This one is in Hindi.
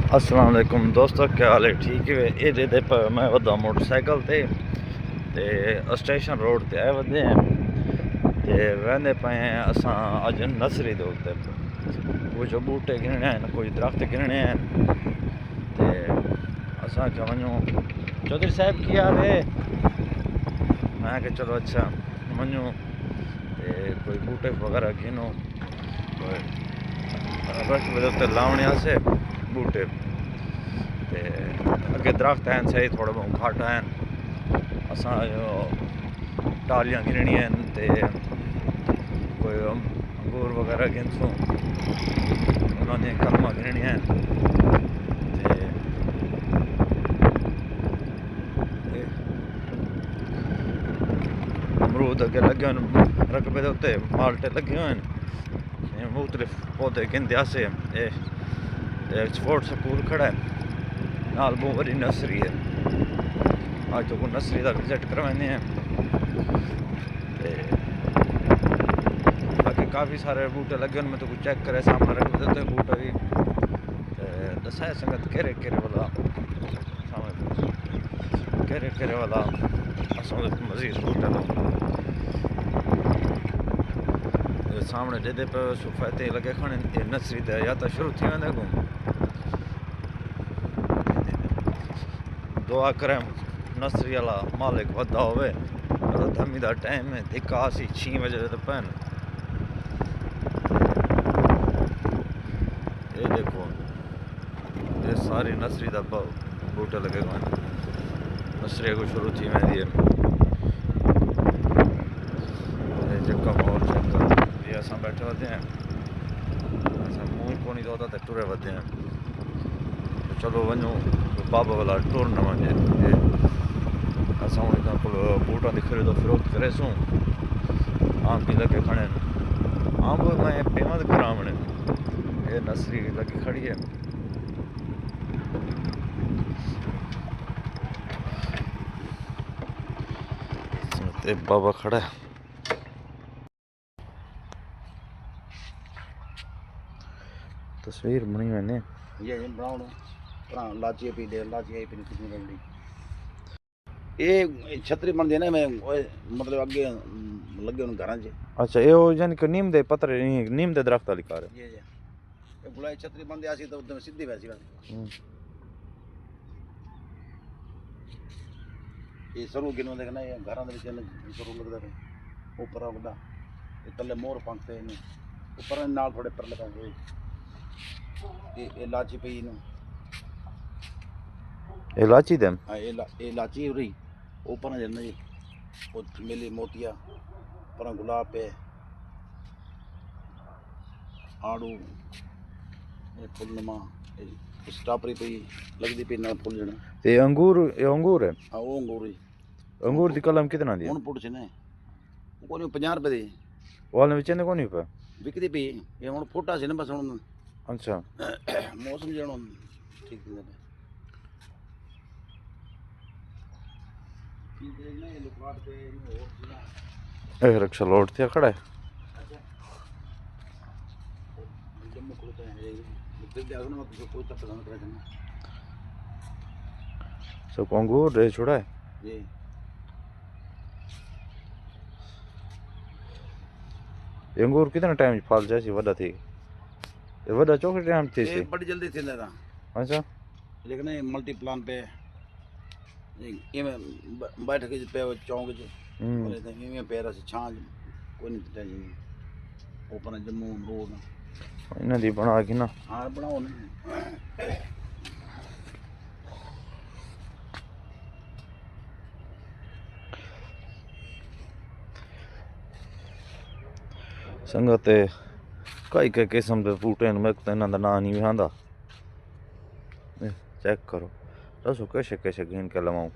अस्सलाम वालेकुम दोस्तों, क्या हाल है? ठीक है। ये पर मैं वदा मोटरसाइकिल ते स्टेशन रोड ते आए वधे हैं ते वेंदे पे हैं असां अज नर्सरी दे उत्ते कुछ बूटे गिनने हैं, कुछ दरख्त गिनने हैं ते असां क्या वञूं चौधरी साहब की हाल है। मैं कि चलो अच्छा वञूं ते कोई बूटे वगैरह गिनो उत्ते लावने आसे बूटे ते अगे दरख्त हैं सही थोड़े बहुत घट हैं। असां टालियां गिननियां हैं ते कोई अंगूर वगैरह गिनसूं, उन्होंने कलमां गिननियां हैं ते अमरूद अगे लगे हुए रकबे के उत्ते माल्टे लगे हुए हैं। मुख्तलिफ पौधे गिनदे आसे स्पोर्ट स्कूल खड़ा है नाल बहुत बड़ी नर्सरी है। आज तो नर्सरी का विजिट करवाने हैं ते बाकी काफ़ी सारे बूटे लगे मैं तो कुछ चेक करे सामने रख देते बूटा भी दसाए संगत केरे केरे वाला सामने केरे केरे वाला मजीद बूटा तो सामने जेदे पे सुफाते लगे खड़े नर्सरी दे या तो शुरू थी वेंदे को दुआ करें नर्सरी वाला मालिक वदा होवे। धमी का टाइम है धिक्का सी 6 बजे तो पैन ये देखो ये सारी नर्सरी का बूटे लगे हुए हैं। नर्सरी को शुरू थी वेंदी है जका माहौल चेक करो ये असां बैठे होते हैं असां मुँह कोनी तो होता टुरे वधे हैं। चलो वञो बाबा वाला टुर न वञे असां उन को बूटा की खरीदो फरोख्त करेसूं। आम भी लगे खड़े आम मैं पेमत करावणे ये नर्सरी लगी खड़ी है। ते बाबा खड़ा है तस्वीर बनी मैंने ये ब्राउन लाची पी दे लाची पी कितनी बंदी ये छतरी बन देना मैं मतलब आगे लगे उन घरां च। अच्छा ये यानी कि नीम दे पत्तर नीम दे दरख्त वाली कार है ये गुलाई छतरी बन दे आसी तो उधर सीधी वैसी बात ये सरू गिनो देखना ये घरां दे विच सरू लगदा है ऊपर आ बड़ा ये तले मोर पंखते ने ऊपर नाल थोड़े पर लगा हुए ये लाची पई नु इलायची दे हां ये लाची हो रही ऊपर ना जी वो मिली मोतिया पर गुलाब पे आड़ू ये फुलनुमा स्ट्रॉबेरी पे लगदी पे ना फूल जणा ते अंगूर ये अंगूर है। हां वो अंगूर ही अंगूर दी कलम कितना दी हुन पुट ने कोनी 50 रुपए दी वाले विच ने कोनी पे विकदी पे ये हुन फुटा से न बस हुन अच्छा मौसम जणो ठीक थी ए रिक्शा लोड थे खड़ा है सब अंगूर दे छोड़ा है ये अंगूर कितना टाइम फल जैसी वड़ा थी ये वड़ा चौके टाइम थी सी बड़ी जल्दी थी ना अच्छा लेकिन ये मल्टी प्लान पे ये में बैठ के पे चौंक च बोले थे ये पैर से छांज कोई नहीं टेंशन ऊपर जम्मू रोड इन्हां दी बना के ना हां बनाओ ना संगत कई कई किस्म के बूटे मैं तो इन्हां दा नाम नहीं भी आंदा चेक करो दसो कैसे कैसे गिन के लवाऊं।